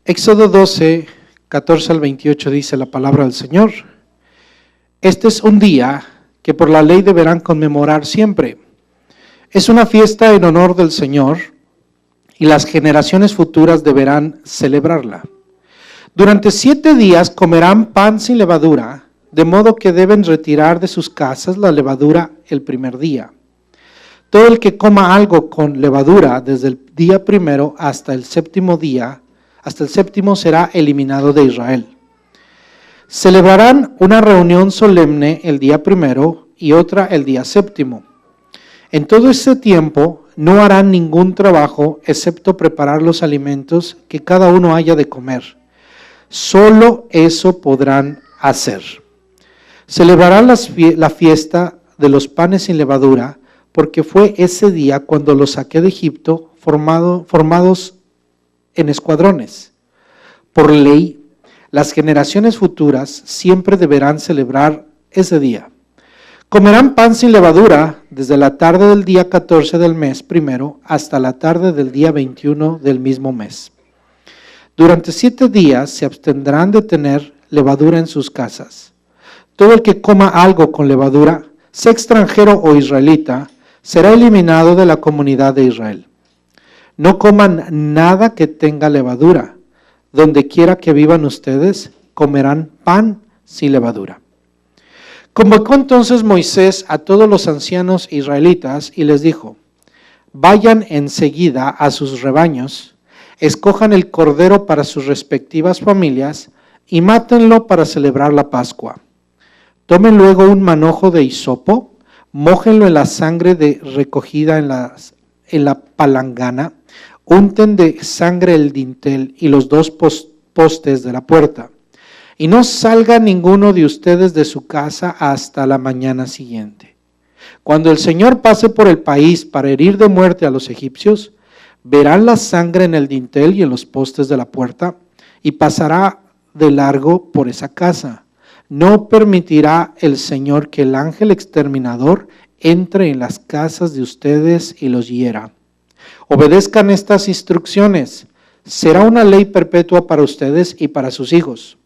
Éxodo 12, 14 al 28 dice la palabra del Señor. Este es un día que por la ley deberán conmemorar siempre. Es una fiesta en honor del Señor y las generaciones futuras deberán celebrarla. Durante 7 días comerán pan sin levadura, de modo que deben retirar de sus casas la levadura el primer día. Todo el que coma algo con levadura desde el día primero hasta el séptimo día, hasta el séptimo será eliminado de Israel. Celebrarán una reunión solemne el día primero y otra el día séptimo. En todo ese tiempo no harán ningún trabajo excepto preparar los alimentos que cada uno haya de comer. Solo eso podrán hacer. Celebrarán la fiesta de los panes sin levadura, porque fue ese día cuando los saqué de Egipto formados en escuadrones. Por ley, las generaciones futuras siempre deberán celebrar ese día. Comerán pan sin levadura desde la tarde del día 14 del mes primero hasta la tarde del día 21 del mismo mes. Durante 7 días se abstendrán de tener levadura en sus casas. Todo el que coma algo con levadura, sea extranjero o israelita, será eliminado de la comunidad de Israel. No coman nada que tenga levadura. Donde quiera que vivan ustedes, comerán pan sin levadura. Convocó entonces Moisés a todos los ancianos israelitas y les dijo: vayan enseguida a sus rebaños, escojan el cordero para sus respectivas familias y mátenlo para celebrar la Pascua. Tomen luego un manojo de hisopo, mójenlo en la sangre recogida en la palangana, unten de sangre el dintel y los 2 postes de la puerta, y no salga ninguno de ustedes de su casa hasta la mañana siguiente. Cuando el Señor pase por el país para herir de muerte a los egipcios, verán la sangre en el dintel y en los postes de la puerta, y pasará de largo por esa casa. No permitirá el Señor que el ángel exterminador entre en las casas de ustedes y los hiera. Obedezcan estas instrucciones. Será una ley perpetua para ustedes y para sus hijos.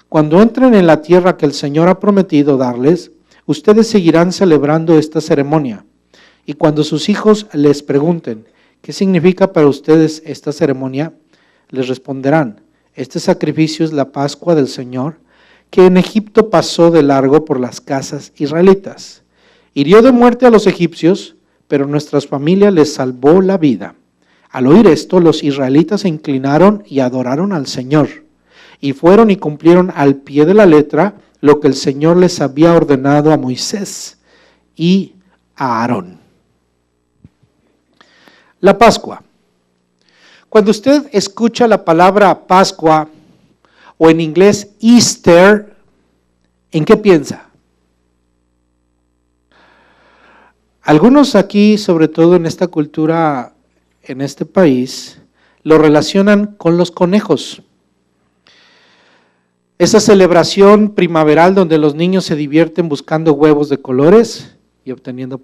Cuando entren en la tierra que el Señor ha prometido darles, ustedes seguirán celebrando esta ceremonia. Y cuando sus hijos les pregunten, ¿qué significa para ustedes esta ceremonia?, les responderán: este sacrificio es la Pascua del Señor, que en Egipto pasó de largo por las casas israelitas. Hirió de muerte a los egipcios, pero nuestras familias les salvó la vida. Al oír esto, los israelitas se inclinaron y adoraron al Señor, y fueron y cumplieron al pie de la letra lo que el Señor les había ordenado a Moisés y a Aarón. La Pascua. Cuando usted escucha la palabra Pascua, o en inglés Easter, ¿en qué piensa? Algunos aquí, sobre todo en esta cultura, en este país, lo relacionan con los conejos. Esa celebración primaveral donde los niños se divierten buscando huevos de colores y obteniendo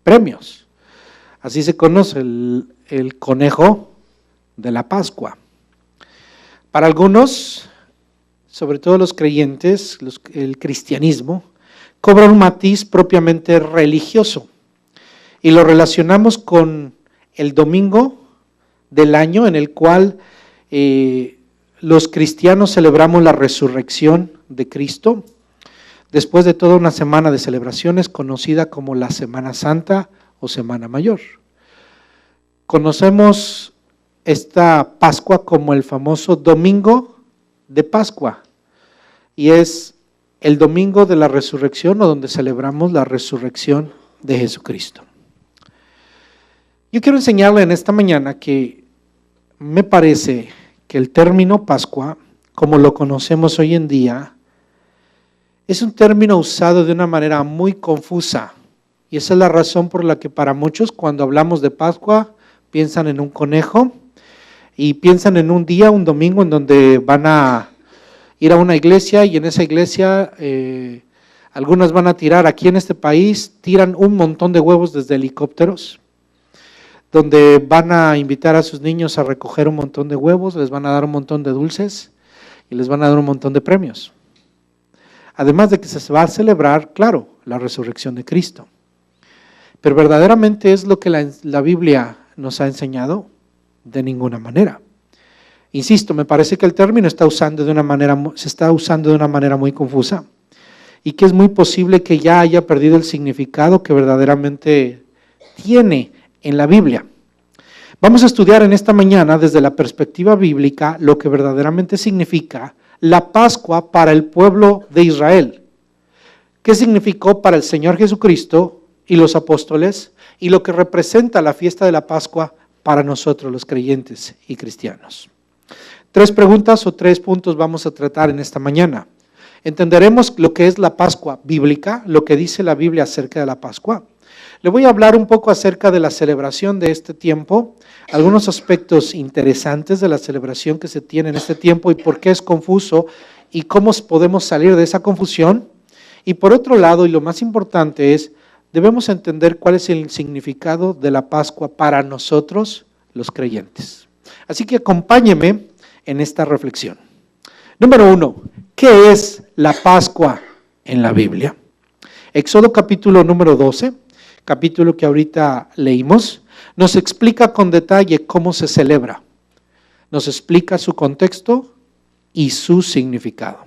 premios. Así se conoce el conejo de la Pascua. Para algunos, sobre todo los creyentes, el cristianismo, cobra un matiz propiamente religioso y lo relacionamos con el domingo del año en el cual los cristianos celebramos la resurrección de Cristo después de toda una semana de celebraciones conocida como la Semana Santa o Semana Mayor. Conocemos esta Pascua como el famoso Domingo de Pascua, y es el domingo de la resurrección, o donde celebramos la resurrección de Jesucristo. Yo quiero enseñarle en esta mañana que me parece que el término Pascua, como lo conocemos hoy en día, es un término usado de una manera muy confusa, y esa es la razón por la que para muchos cuando hablamos de Pascua piensan en un conejo, y piensan en un día, un domingo, en donde van a ir a una iglesia y en esa iglesia algunas van a tirar, aquí en este país, tiran un montón de huevos desde helicópteros. donde van a invitar a sus niños a recoger un montón de huevos, les van a dar un montón de dulces y les van a dar un montón de premios. Además de que se va a celebrar, claro, la resurrección de Cristo. Pero verdaderamente es lo que la Biblia nos ha enseñado, de ninguna manera. Insisto, me parece que el término se está usando de una manera muy confusa y que es muy posible que ya haya perdido el significado que verdaderamente tiene en la Biblia. Vamos a estudiar en esta mañana desde la perspectiva bíblica lo que verdaderamente significa la Pascua para el pueblo de Israel. ¿Qué significó para el Señor Jesucristo y los apóstoles? Y lo que representa la fiesta de la Pascua para nosotros los creyentes y cristianos. 3 preguntas o 3 puntos vamos a tratar en esta mañana. Entenderemos lo que es la Pascua bíblica, lo que dice la Biblia acerca de la Pascua. Le voy a hablar un poco acerca de la celebración de este tiempo, algunos aspectos interesantes de la celebración que se tiene en este tiempo y por qué es confuso y cómo podemos salir de esa confusión. Y por otro lado, y lo más importante es, debemos entender cuál es el significado de la Pascua para nosotros, los creyentes. Así que acompáñeme en esta reflexión. Número 1, ¿qué es la Pascua en la Biblia? Éxodo capítulo número 12, capítulo que ahorita leímos, nos explica con detalle cómo se celebra. Nos explica su contexto y su significado.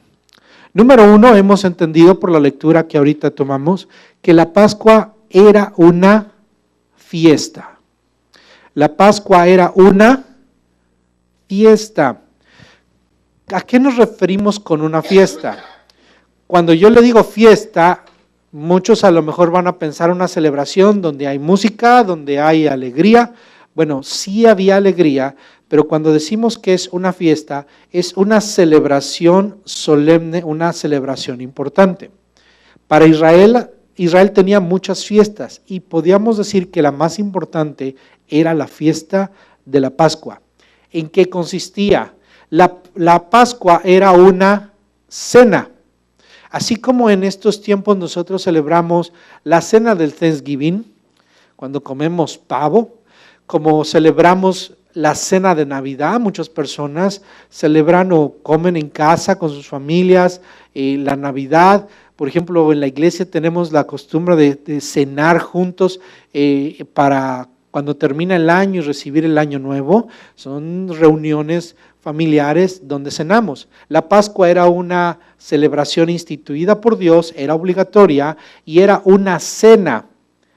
Número 1, hemos entendido por la lectura que ahorita tomamos que la Pascua era una fiesta. La Pascua era una fiesta. ¿A qué nos referimos con una fiesta? Cuando yo le digo fiesta, muchos a lo mejor van a pensar una celebración donde hay música, donde hay alegría. Bueno, sí había alegría, pero cuando decimos que es una fiesta, es una celebración solemne, una celebración importante. Para Israel tenía muchas fiestas y podíamos decir que la más importante era la fiesta de la Pascua. ¿En qué consistía? La Pascua era una cena. Así como en estos tiempos nosotros celebramos la cena del Thanksgiving, cuando comemos pavo, como celebramos la cena de Navidad, muchas personas celebran o comen en casa con sus familias la Navidad. Por ejemplo, en la iglesia tenemos la costumbre de cenar juntos para cuando termina el año y recibir el año nuevo. Son reuniones familiares donde cenamos. La Pascua era una celebración instituida por Dios, era obligatoria y era una cena.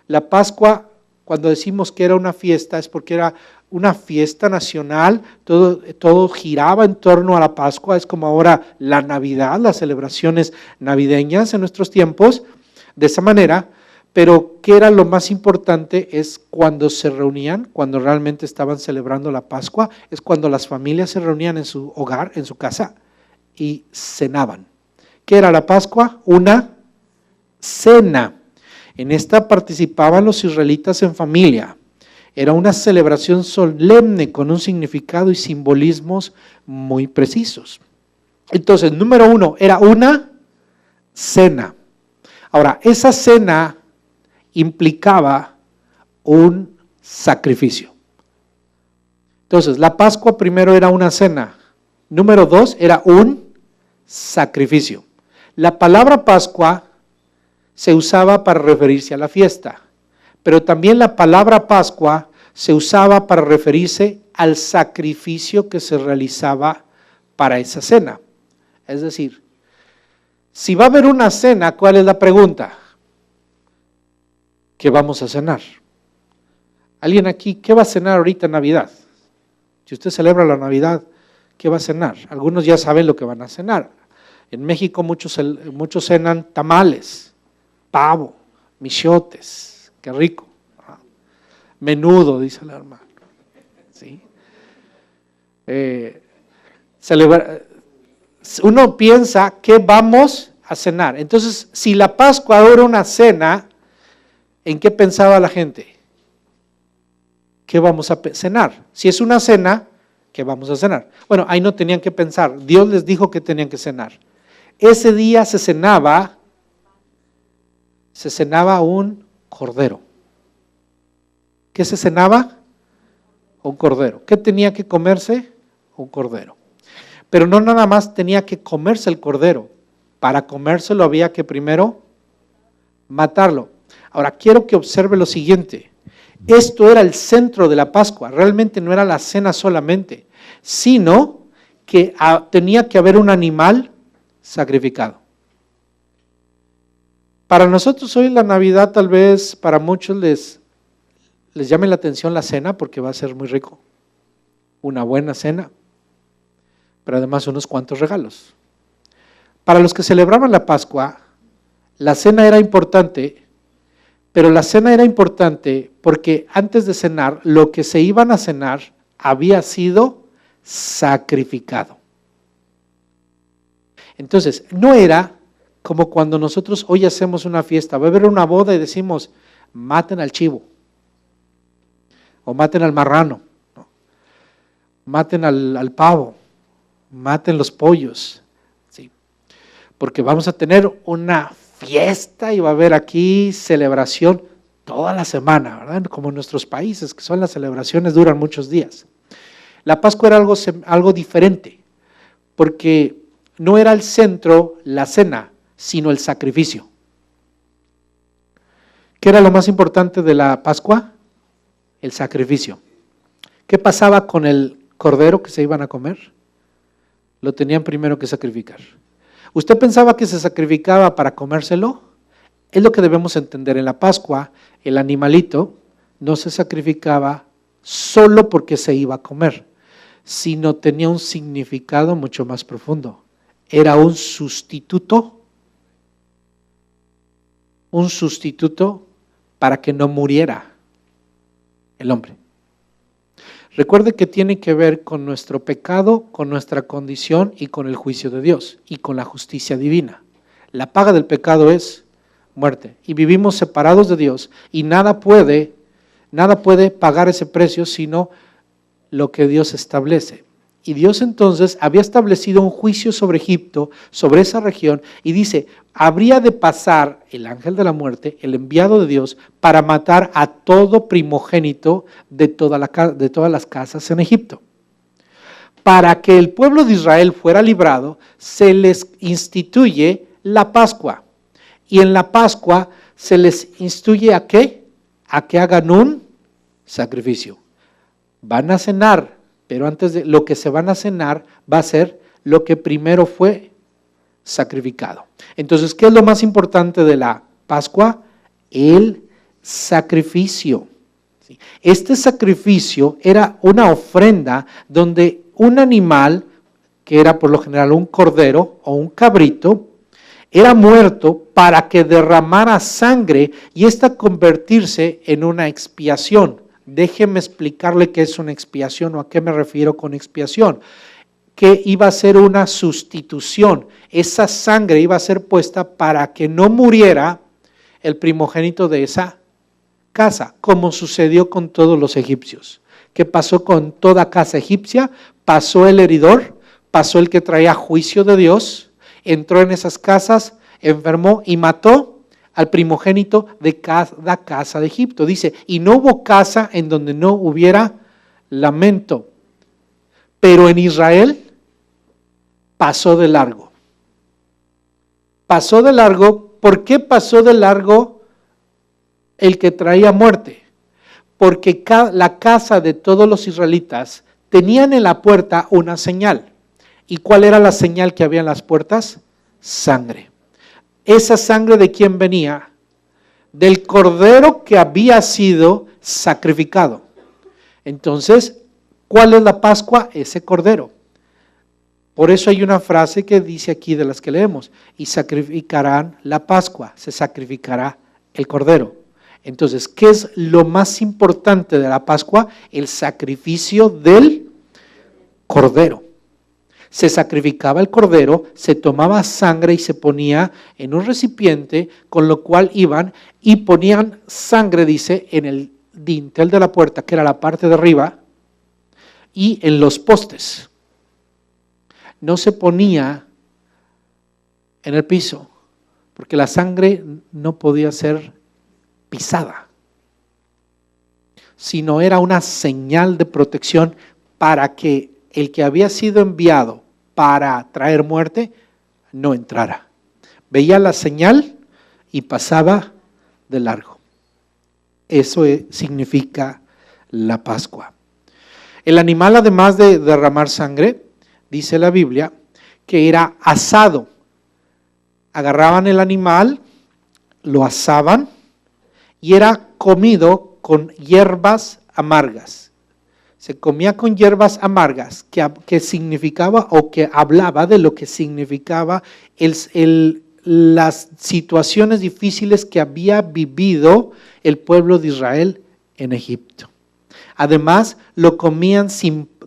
La Pascua, cuando decimos que era una fiesta, es porque era una fiesta nacional, todo giraba en torno a la Pascua, es como ahora la Navidad, las celebraciones navideñas en nuestros tiempos, de esa manera. Pero ¿qué era lo más importante? Es cuando se reunían, cuando realmente estaban celebrando la Pascua, es cuando las familias se reunían en su hogar, en su casa, y cenaban. ¿Qué era la Pascua? Una cena. En esta participaban los israelitas en familia. Era una celebración solemne con un significado y simbolismos muy precisos. Entonces, número 1, era una cena. Ahora, esa cena implicaba un sacrificio. Entonces, la Pascua primero era una cena. Número 2, era un sacrificio. La palabra Pascua se usaba para referirse a la fiesta, pero también la palabra Pascua se usaba para referirse al sacrificio que se realizaba para esa cena. Es decir, si va a haber una cena, ¿cuál es la pregunta? ¿Qué vamos a cenar? ¿Alguien aquí qué va a cenar ahorita en Navidad? Si usted celebra la Navidad, ¿qué va a cenar? Algunos ya saben lo que van a cenar. En México muchos cenan tamales, pavo, michotes, qué rico. Menudo, dice el hermano. ¿Sí? Uno piensa que vamos a cenar. Entonces, si la Pascua era una cena, ¿en qué pensaba la gente? ¿Qué vamos a cenar? Si es una cena, ¿qué vamos a cenar? Bueno, ahí no tenían que pensar. Dios les dijo que tenían que cenar. Ese día se cenaba un cordero. ¿Qué se cenaba? Un cordero. ¿Qué tenía que comerse? Un cordero. Pero no nada más tenía que comerse el cordero. Para comérselo había que primero matarlo. Ahora quiero que observe lo siguiente. Esto era el centro de la Pascua. Realmente no era la cena solamente, sino que tenía que haber un animal sacrificado. Para nosotros hoy la Navidad tal vez para muchos les llame la atención la cena porque va a ser muy rico. Una buena cena, pero además unos cuantos regalos. Para los que celebraban la Pascua, la cena era importante, pero la cena era importante porque antes de cenar, lo que se iban a cenar había sido sacrificado. Entonces, no era como cuando nosotros hoy hacemos una fiesta, va a haber una boda y decimos, maten al chivo, o maten al marrano, ¿no? Maten al pavo, maten los pollos, ¿sí? Porque vamos a tener una fiesta y va a haber aquí celebración toda la semana, ¿verdad? Como en nuestros países, que son las celebraciones, duran muchos días. La Pascua era algo diferente, porque no era el centro la cena, sino el sacrificio. ¿Qué era lo más importante de la Pascua? El sacrificio. ¿Qué pasaba con el cordero que se iban a comer? Lo tenían primero que sacrificar. ¿Usted pensaba que se sacrificaba para comérselo? Es lo que debemos entender. En la Pascua, el animalito no se sacrificaba solo porque se iba a comer, sino tenía un significado mucho más profundo. Era un sustituto para que no muriera el hombre. Recuerde que tiene que ver con nuestro pecado, con nuestra condición y con el juicio de Dios y con la justicia divina. La paga del pecado es muerte y vivimos separados de Dios y nada puede pagar ese precio sino lo que Dios establece. Y Dios entonces había establecido un juicio sobre Egipto, sobre esa región, y dice, habría de pasar el ángel de la muerte, el enviado de Dios, para matar a todo primogénito de todas las casas en Egipto. Para que el pueblo de Israel fuera librado, se les instituye la Pascua. Y en la Pascua se les instruye ¿a qué? A que hagan un sacrificio. Van a cenar, pero antes de lo que se van a cenar va a ser lo que primero fue sacrificado. Entonces, ¿qué es lo más importante de la Pascua? El sacrificio. Este sacrificio era una ofrenda donde un animal, que era por lo general un cordero o un cabrito, era muerto para que derramara sangre y esta convertirse en una expiación. Déjeme explicarle qué es una expiación o a qué me refiero con expiación. Que iba a ser una sustitución. Esa sangre iba a ser puesta para que no muriera el primogénito de esa casa, como sucedió con todos los egipcios. ¿Qué pasó con toda casa egipcia? Pasó el heridor, pasó el que traía juicio de Dios, entró en esas casas, enfermó y mató al primogénito de cada casa de Egipto. Dice, y no hubo casa en donde no hubiera lamento. Pero en Israel pasó de largo. Pasó de largo. ¿Por qué pasó de largo el que traía muerte? Porque la casa de todos los israelitas tenían en la puerta una señal. ¿Y cuál era la señal que había en las puertas? Sangre. ¿Esa sangre de quién venía? Del cordero que había sido sacrificado. Entonces, ¿cuál es la Pascua? Ese cordero. Por eso hay una frase que dice aquí de las que leemos, y sacrificarán la Pascua, se sacrificará el cordero. Entonces, ¿qué es lo más importante de la Pascua? El sacrificio del cordero. Se sacrificaba el cordero, se tomaba sangre y se ponía en un recipiente, con lo cual iban y ponían sangre, dice, en el dintel de la puerta, que era la parte de arriba, y en los postes. No se ponía en el piso, porque la sangre no podía ser pisada. sino era una señal de protección para que el que había sido enviado para traer muerte no entrara. Veía la señal y pasaba de largo. Eso significa la Pascua. El animal, además de derramar sangre, dice la Biblia, que era asado. Agarraban el animal, lo asaban y era comido con hierbas amargas. Se comía con hierbas amargas, que significaba o que hablaba de lo que significaba las situaciones difíciles que había vivido el pueblo de Israel en Egipto. Además, lo comían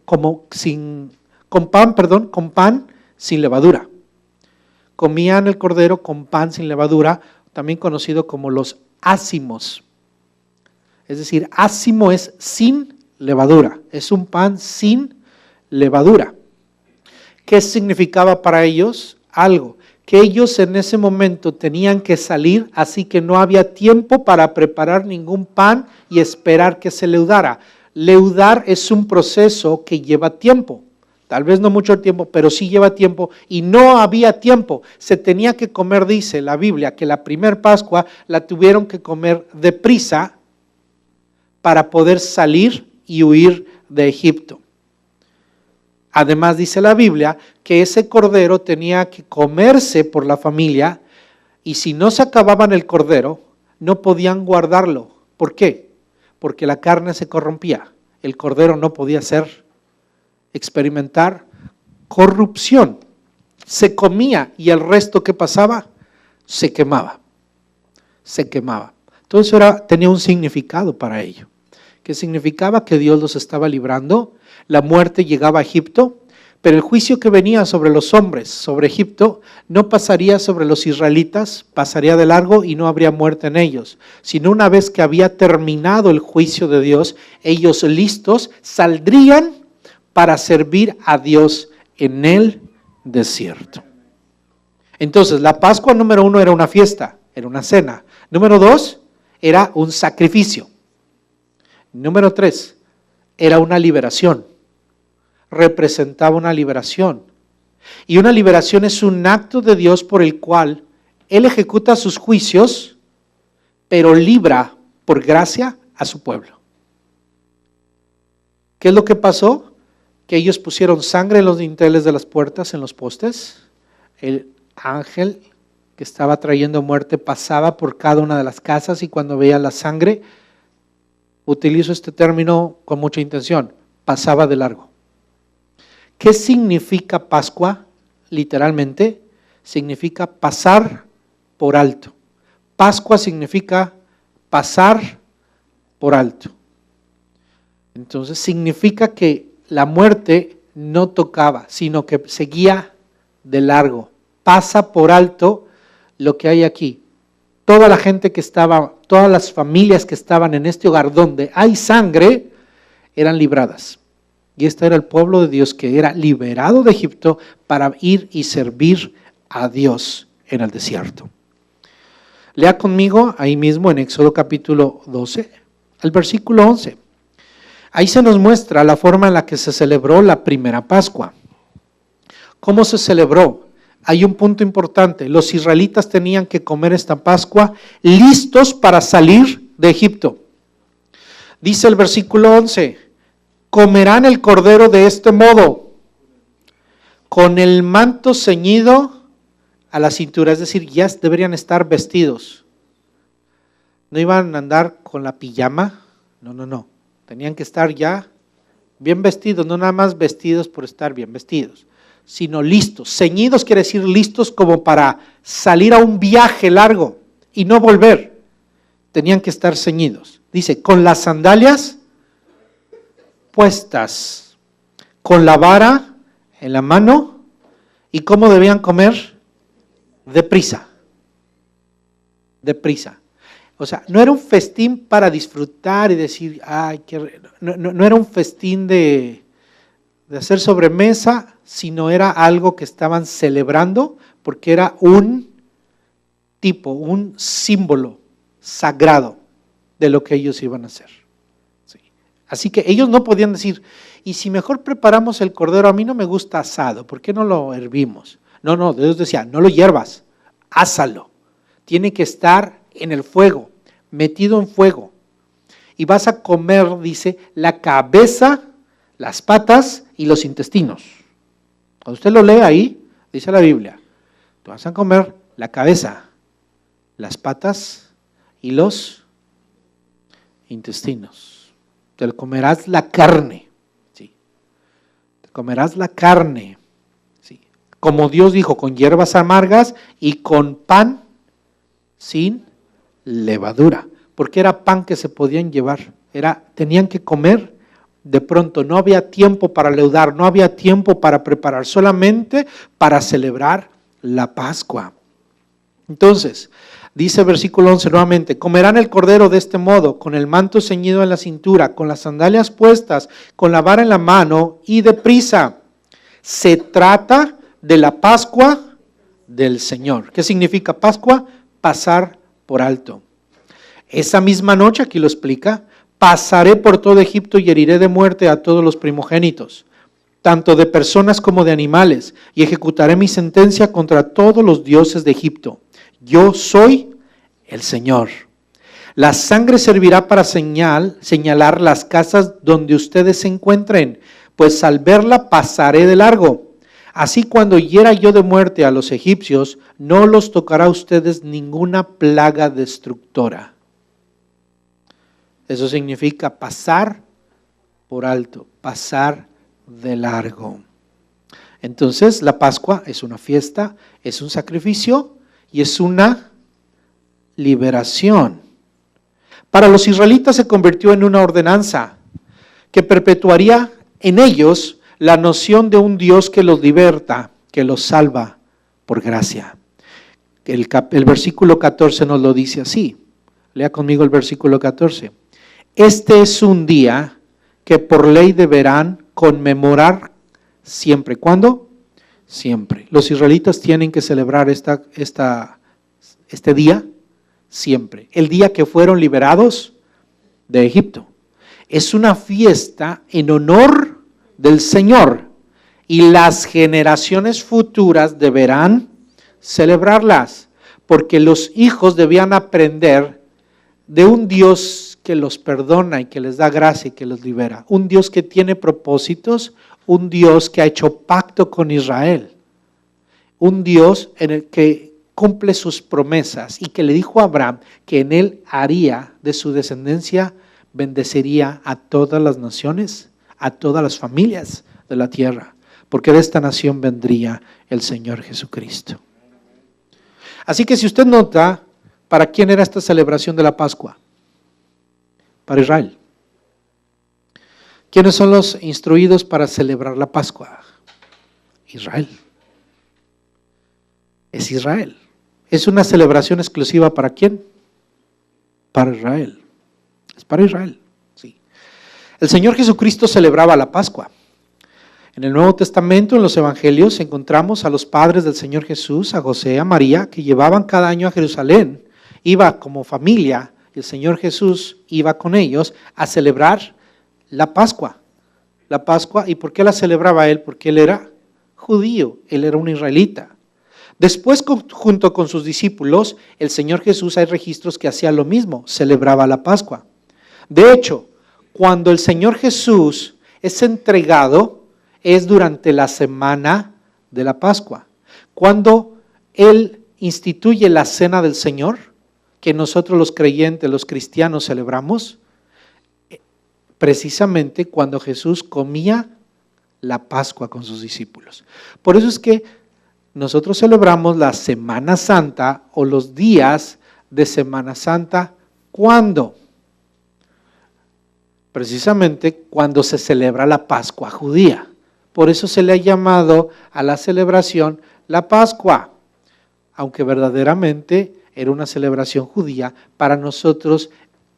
con pan sin levadura. Comían el cordero con pan sin levadura, también conocido como los ácimos. Es decir, ácimo es sin levadura, es un pan sin levadura. ¿Qué significaba para ellos? Algo, que ellos en ese momento tenían que salir, así que no había tiempo para preparar ningún pan y esperar que se leudara. Leudar es un proceso que lleva tiempo. Tal vez no mucho tiempo, pero sí lleva tiempo y no había tiempo. Se tenía que comer, dice la Biblia, que la primer Pascua la tuvieron que comer deprisa para poder salir y huir de Egipto. Además dice la Biblia que ese cordero tenía que comerse por la familia y si no se acababan el cordero, no podían guardarlo. ¿Por qué? Porque la carne se corrompía. El cordero no podía experimentar corrupción. Se comía y el resto que pasaba se quemaba. Se quemaba. Todo eso tenía un significado para ello. Que significaba que Dios los estaba librando, la muerte llegaba a Egipto, pero el juicio que venía sobre los hombres, sobre Egipto, no pasaría sobre los israelitas, pasaría de largo y no habría muerte en ellos, sino una vez que había terminado el juicio de Dios, ellos listos saldrían para servir a Dios en el desierto. Entonces, la Pascua número 1 era una fiesta, era una cena. Número 2, era un sacrificio. Número 3, era una liberación, representaba una liberación. Y una liberación es un acto de Dios por el cual Él ejecuta sus juicios, pero libra por gracia a su pueblo. ¿Qué es lo que pasó? Que ellos pusieron sangre en los dinteles de las puertas, en los postes. El ángel que estaba trayendo muerte pasaba por cada una de las casas y cuando veía la sangre, utilizo este término con mucha intención, pasaba de largo. ¿Qué significa Pascua? Literalmente, significa pasar por alto. Pascua significa pasar por alto. Entonces significa que la muerte no tocaba, sino que seguía de largo. Pasa por alto lo que hay aquí. Toda la gente que estaba, todas las familias que estaban en este hogar donde hay sangre, eran libradas. Y este era el pueblo de Dios que era liberado de Egipto para ir y servir a Dios en el desierto. Lea conmigo ahí mismo en Éxodo capítulo 12, el versículo 11. Ahí se nos muestra la forma en la que se celebró la primera Pascua. ¿Cómo se celebró? Hay un punto importante, los israelitas tenían que comer esta Pascua listos para salir de Egipto. Dice el versículo 11, comerán el cordero de este modo, con el manto ceñido a la cintura, es decir, ya deberían estar vestidos. No iban a andar con la pijama, no, tenían que estar ya bien vestidos, no nada más vestidos por estar bien vestidos, sino listos. Ceñidos quiere decir listos como para salir a un viaje largo y no volver. Tenían que estar ceñidos. Dice, con las sandalias puestas, con la vara en la mano. ¿Y cómo debían comer? Deprisa. Deprisa. O sea, no era un festín para disfrutar y decir, ay, no era un festín de hacer sobremesa, sino era algo que estaban celebrando porque era un tipo, un símbolo sagrado de lo que ellos iban a hacer. Sí. Así que ellos no podían decir, y si mejor preparamos el cordero, a mí no me gusta asado, ¿por qué no lo hervimos? No, Dios decía, no lo hiervas, ásalo. Tiene que estar en el fuego, metido en fuego. Y vas a comer, dice, la cabeza, las patas y los intestinos. Cuando usted lo lee ahí, dice la Biblia, tú vas a comer la cabeza, las patas y los intestinos. Te comerás la carne, ¿sí? Te comerás la carne, ¿sí? Como Dios dijo, con hierbas amargas y con pan sin levadura, porque era pan que se podían llevar, tenían que comer de pronto, no había tiempo para leudar, no había tiempo para preparar, solamente para celebrar la Pascua. Entonces, dice versículo 11 nuevamente, comerán el cordero de este modo, con el manto ceñido en la cintura, con las sandalias puestas, con la vara en la mano y deprisa. Se trata de la Pascua del Señor. ¿Qué significa Pascua? Pasar por alto. Esa misma noche, aquí lo explica, pasaré por todo Egipto y heriré de muerte a todos los primogénitos, tanto de personas como de animales, y ejecutaré mi sentencia contra todos los dioses de Egipto. Yo soy el Señor. La sangre servirá para señalar las casas donde ustedes se encuentren, pues al verla pasaré de largo. Así cuando hiera yo de muerte a los egipcios, no los tocará a ustedes ninguna plaga destructora. Eso significa pasar por alto, pasar de largo. Entonces la Pascua es una fiesta, es un sacrificio y es una liberación. Para los israelitas se convirtió en una ordenanza que perpetuaría en ellos la noción de un Dios que los liberta, que los salva por gracia. El versículo 14 nos lo dice así. Lea conmigo el versículo 14. Este es un día que por ley deberán conmemorar siempre. ¿Cuándo? Siempre. Los israelitas tienen que celebrar este día siempre. El día que fueron liberados de Egipto. Es una fiesta en honor del Señor y las generaciones futuras deberán celebrarlas, porque los hijos debían aprender de un Dios que los perdona y que les da gracia y que los libera. Un Dios que tiene propósitos, un Dios que ha hecho pacto con Israel, un Dios en el que cumple sus promesas y que le dijo a Abraham que en él haría de su descendencia, bendeciría a todas las naciones, a todas las familias de la tierra, porque de esta nación vendría el Señor Jesucristo. Así que si usted nota, ¿para quién era esta celebración de la Pascua? Para Israel. ¿Quiénes son los instruidos para celebrar la Pascua? Israel. Es Israel. ¿Es una celebración exclusiva para quién? Para Israel. Es para Israel, sí. El Señor Jesucristo celebraba la Pascua. En el Nuevo Testamento, en los Evangelios, encontramos a los padres del Señor Jesús, a José, a María, que llevaban cada año a Jerusalén. Iba como familia, y el Señor Jesús iba con ellos a celebrar la Pascua. La Pascua, ¿y por qué la celebraba él? Porque él era judío, él era un israelita. Después, junto con sus discípulos, el Señor Jesús, hay registros que hacía lo mismo, celebraba la Pascua. De hecho, cuando el Señor Jesús es entregado, es durante la semana de la Pascua. Cuando Él instituye la cena del Señor, que nosotros los creyentes, los cristianos celebramos, precisamente cuando Jesús comía la Pascua con sus discípulos. Por eso es que nosotros celebramos la Semana Santa o los días de Semana Santa. ¿Cuándo? Precisamente cuando se celebra la Pascua judía. Por eso se le ha llamado a la celebración la Pascua, aunque verdaderamente era una celebración judía. Para nosotros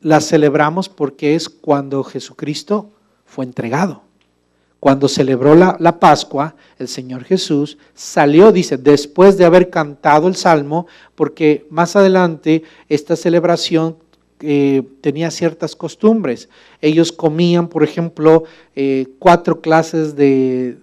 la celebramos porque es cuando Jesucristo fue entregado. Cuando celebró la Pascua, el Señor Jesús salió, dice, después de haber cantado el Salmo, porque más adelante esta celebración tenía ciertas costumbres. Ellos comían, por ejemplo, 4 clases de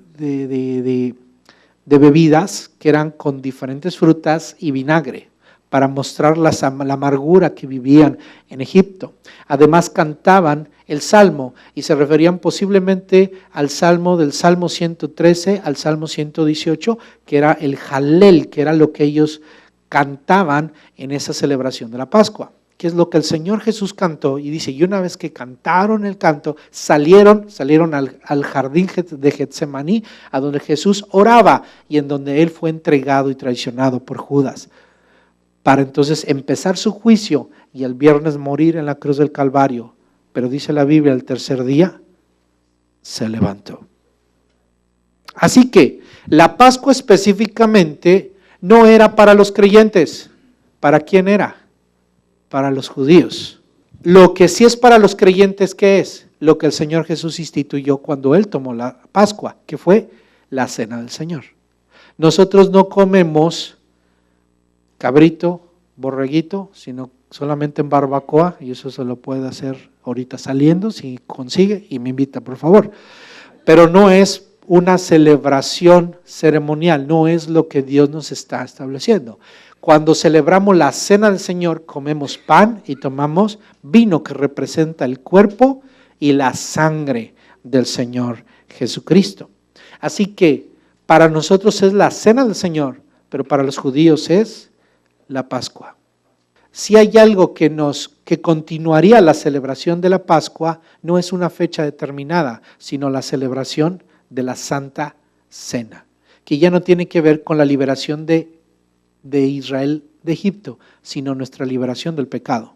bebidas que eran con diferentes frutas y vinagre, para mostrar la amargura que vivían en Egipto. Además cantaban el Salmo y se referían posiblemente al Salmo del Salmo 113 al Salmo 118, que era el Jalel, que era lo que ellos cantaban en esa celebración de la Pascua, que es lo que el Señor Jesús cantó. Y dice, y una vez que cantaron el canto, salieron al jardín de Getsemaní, a donde Jesús oraba y en donde Él fue entregado y traicionado por Judas, para entonces empezar su juicio y el viernes morir en la cruz del Calvario. Pero dice la Biblia, el tercer día se levantó. Así que la Pascua específicamente no era para los creyentes. ¿Para quién era? Para los judíos. Lo que sí es para los creyentes, ¿qué es? Lo que el Señor Jesús instituyó cuando Él tomó la Pascua, que fue la cena del Señor. Nosotros no comemos cabrito, borreguito, sino solamente en barbacoa, y eso se lo puede hacer ahorita saliendo, si consigue, y me invita, por favor. Pero no es una celebración ceremonial, no es lo que Dios nos está estableciendo. Cuando celebramos la cena del Señor, comemos pan y tomamos vino, que representa el cuerpo y la sangre del Señor Jesucristo. Así que para nosotros es la cena del Señor, pero para los judíos es la Pascua. Si hay algo que continuaría la celebración de la Pascua, no es una fecha determinada, sino la celebración de la Santa Cena, que ya no tiene que ver con la liberación de Israel de Egipto, sino nuestra liberación del pecado.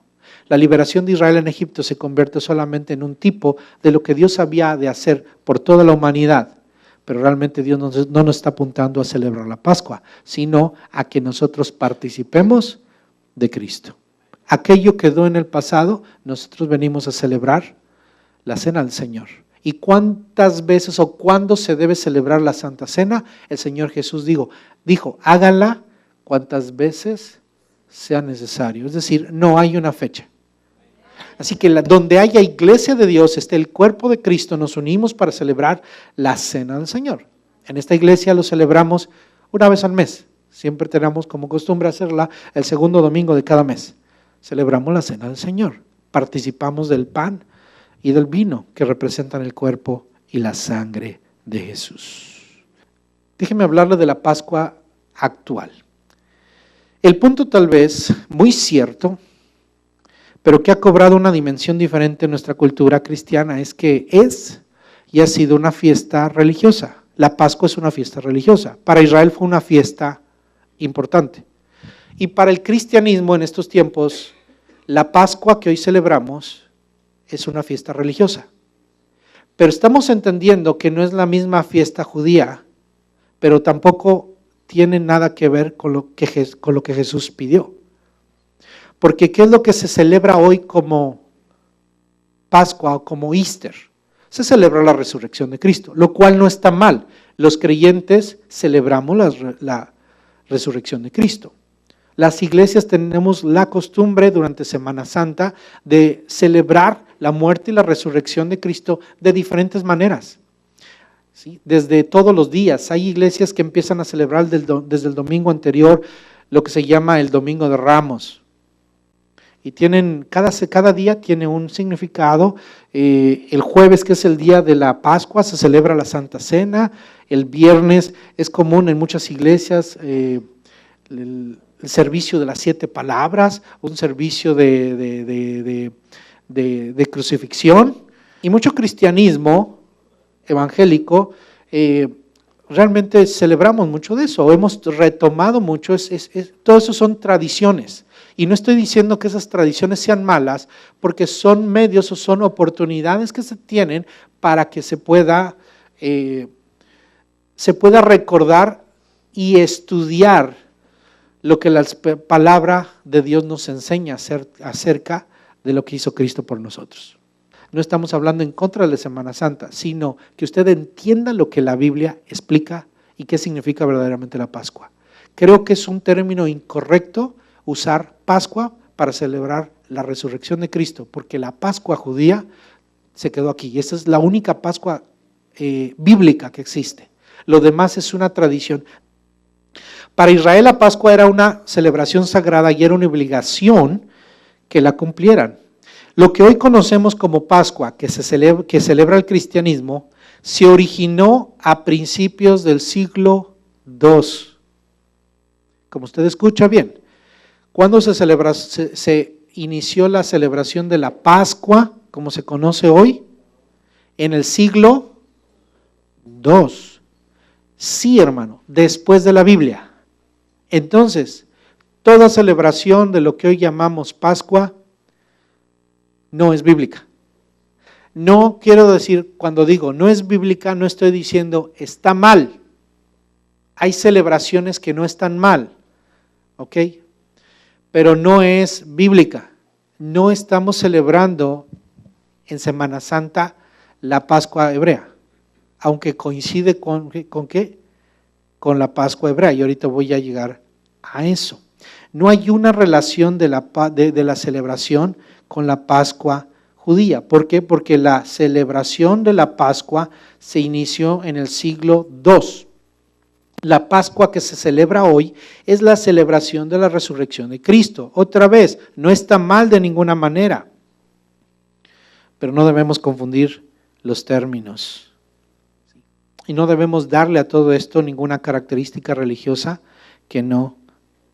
La liberación de Israel en Egipto se convierte solamente en un tipo de lo que Dios había de hacer por toda la humanidad. Pero realmente Dios no nos está apuntando a celebrar la Pascua, sino a que nosotros participemos de Cristo. Aquello quedó en el pasado, nosotros venimos a celebrar la Cena del Señor. ¿Y cuántas veces o cuándo se debe celebrar la Santa Cena? El Señor Jesús dijo, háganla cuantas veces sea necesario. Es decir, no hay una fecha. Así que donde haya iglesia de Dios, esté el cuerpo de Cristo, nos unimos para celebrar la Cena del Señor. En esta iglesia lo celebramos una vez al mes. Siempre tenemos como costumbre hacerla el segundo domingo de cada mes. Celebramos la Cena del Señor. Participamos del pan y del vino que representan el cuerpo y la sangre de Jesús. Déjeme hablarle de la Pascua actual. El punto tal vez muy cierto, pero que ha cobrado una dimensión diferente en nuestra cultura cristiana, es que es y ha sido una fiesta religiosa. La Pascua es una fiesta religiosa. Para Israel fue una fiesta importante. Y para el cristianismo en estos tiempos, la Pascua que hoy celebramos es una fiesta religiosa. Pero estamos entendiendo que no es la misma fiesta judía, pero tampoco tiene nada que ver con lo que Jesús pidió. Porque ¿qué es lo que se celebra hoy como Pascua o como Easter? Se celebra la resurrección de Cristo, lo cual no está mal. Los creyentes celebramos la resurrección de Cristo. Las iglesias tenemos la costumbre durante Semana Santa de celebrar la muerte y la resurrección de Cristo de diferentes maneras. ¿Sí? Desde todos los días. Hay iglesias que empiezan a celebrar desde el domingo anterior lo que se llama el Domingo de Ramos. Y cada día tiene un significado. El jueves, que es el día de la Pascua, se celebra la Santa Cena. El viernes es común en muchas iglesias el servicio de las 7 palabras, un servicio de crucifixión. Y mucho cristianismo evangélico, realmente celebramos mucho de eso, hemos retomado mucho, todo eso son tradiciones. Y no estoy diciendo que esas tradiciones sean malas, porque son medios o son oportunidades que se tienen para que se pueda recordar y estudiar lo que la palabra de Dios nos enseña acerca de lo que hizo Cristo por nosotros. No estamos hablando en contra de la Semana Santa, sino que usted entienda lo que la Biblia explica y qué significa verdaderamente la Pascua. Creo que es un término incorrecto usar Pascua para celebrar la resurrección de Cristo, porque la Pascua judía se quedó aquí. Y esta es la única Pascua bíblica que existe. Lo demás es una tradición. Para Israel la Pascua era una celebración sagrada y era una obligación que la cumplieran. Lo que hoy conocemos como Pascua, que celebra el cristianismo, se originó a principios del siglo II. Como usted escucha bien, ¿cuándo se inició la celebración de la Pascua, como se conoce hoy? En el siglo II. Sí, hermano, después de la Biblia. Entonces, toda celebración de lo que hoy llamamos Pascua no es bíblica. No quiero decir, cuando digo no es bíblica, no estoy diciendo está mal. Hay celebraciones que no están mal, ¿ok? Pero no es bíblica. No estamos celebrando en Semana Santa la Pascua hebrea, aunque coincide ¿con qué? Con la Pascua hebrea, y ahorita voy a llegar a eso. No hay una relación de la celebración con la Pascua judía. ¿Por qué? Porque la celebración de la Pascua se inició en el siglo II. La Pascua que se celebra hoy es la celebración de la resurrección de Cristo. Otra vez, no está mal de ninguna manera, pero no debemos confundir los términos. Y no debemos darle a todo esto ninguna característica religiosa que no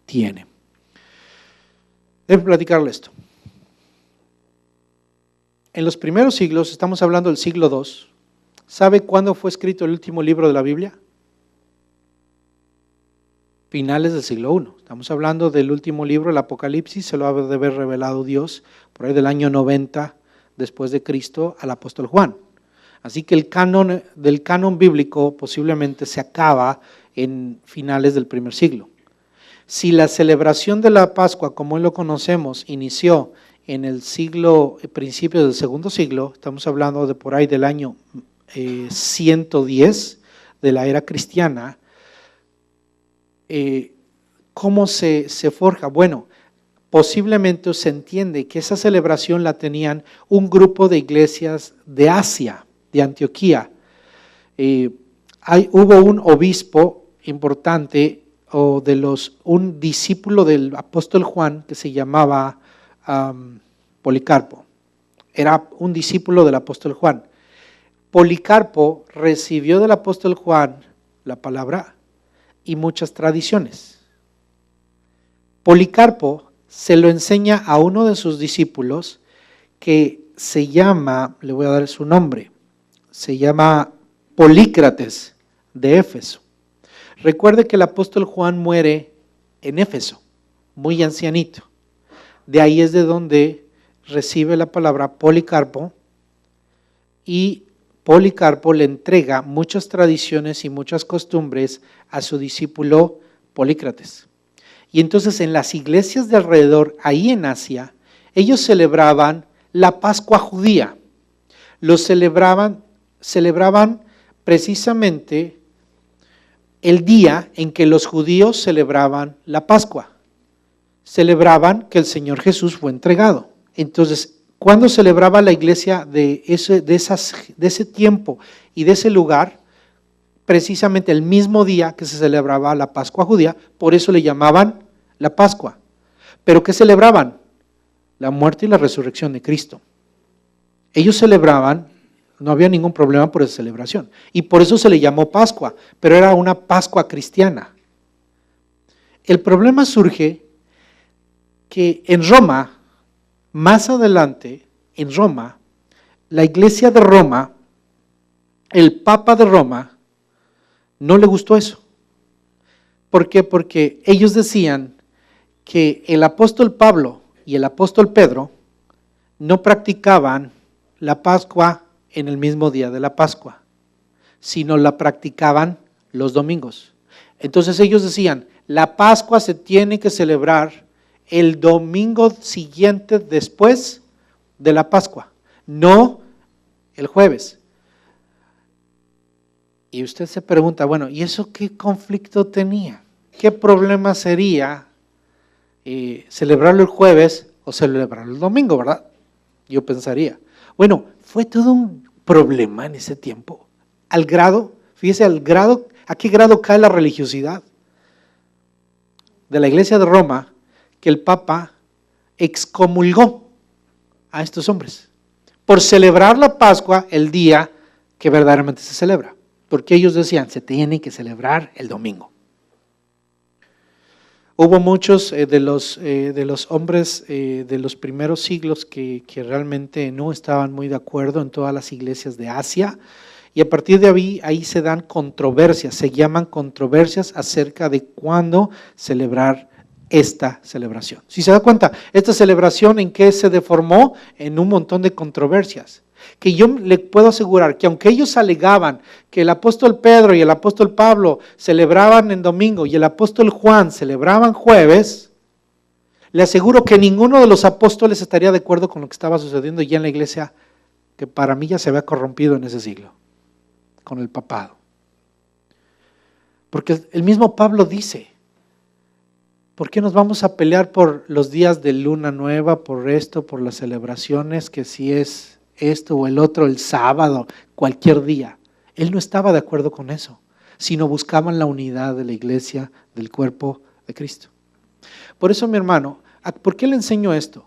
tiene. Debo platicarle esto. En los primeros siglos, estamos hablando del siglo II, ¿sabe cuándo fue escrito el último libro de la Biblia? Finales del siglo I. Estamos hablando del último libro, el Apocalipsis, se lo ha de haber revelado Dios por ahí del año 90 después de Cristo al apóstol Juan. Así que el canon bíblico posiblemente se acaba en finales del primer siglo. Si la celebración de la Pascua, como hoy lo conocemos, inició en el principio del segundo siglo, estamos hablando de por ahí del año 110 de la era cristiana, ¿cómo se forja? Bueno, posiblemente se entiende que esa celebración la tenían un grupo de iglesias de Asia, de Antioquía. Hubo un obispo importante, un discípulo del apóstol Juan que se llamaba Policarpo. Era un discípulo del apóstol Juan. Policarpo recibió del apóstol Juan la palabra y muchas tradiciones. Policarpo se lo enseña a uno de sus discípulos que se llama, le voy a dar su nombre, se llama Polícrates de Éfeso. Recuerde que el apóstol Juan muere en Éfeso, muy ancianito. De ahí es de donde recibe la palabra Policarpo, y Policarpo le entrega muchas tradiciones y muchas costumbres a su discípulo Polícrates. Y entonces en las iglesias de alrededor, ahí en Asia, ellos celebraban la Pascua judía. Celebraban precisamente el día en que los judíos celebraban la Pascua. Celebraban que el Señor Jesús fue entregado. Entonces, ¿cuándo celebraba la iglesia de ese tiempo y de ese lugar? Precisamente el mismo día que se celebraba la Pascua judía, por eso le llamaban la Pascua. ¿Pero qué celebraban? La muerte y la resurrección de Cristo. Ellos celebraban, no había ningún problema por esa celebración, y por eso se le llamó Pascua, pero era una Pascua cristiana. El problema surge que en Roma, más adelante, en Roma, la iglesia de Roma, el Papa de Roma, no le gustó eso. ¿Por qué? Porque ellos decían que el apóstol Pablo y el apóstol Pedro no practicaban la Pascua en el mismo día de la Pascua, sino la practicaban los domingos. Entonces ellos decían, la Pascua se tiene que celebrar el domingo siguiente después de la Pascua, no el jueves. Y usted se pregunta, bueno, ¿y eso qué conflicto tenía? ¿Qué problema sería celebrarlo el jueves o celebrarlo el domingo, ¿verdad? Yo pensaría. Bueno, fue todo un problema en ese tiempo, al grado, fíjese a qué grado cae la religiosidad de la Iglesia de Roma, que el Papa excomulgó a estos hombres por celebrar la Pascua el día que verdaderamente se celebra, porque ellos decían, se tiene que celebrar el domingo. Hubo muchos de los hombres de los primeros siglos que realmente no estaban muy de acuerdo en todas las iglesias de Asia, y a partir de ahí se dan controversias, se llaman controversias acerca de cuándo celebrar esta celebración. Si se da cuenta, esta celebración en qué se deformó, en un montón de controversias, que yo le puedo asegurar que aunque ellos alegaban que el apóstol Pedro y el apóstol Pablo celebraban en domingo y el apóstol Juan celebraban jueves, le aseguro que ninguno de los apóstoles estaría de acuerdo con lo que estaba sucediendo ya en la iglesia, que para mí ya se había corrompido en ese siglo, con el papado. Porque el mismo Pablo dice, ¿por qué nos vamos a pelear por los días de luna nueva, por esto, por las celebraciones, que si es esto o el otro, el sábado, cualquier día? Él no estaba de acuerdo con eso, sino buscaban la unidad de la iglesia, del cuerpo de Cristo. Por eso, mi hermano, ¿por qué le enseño esto?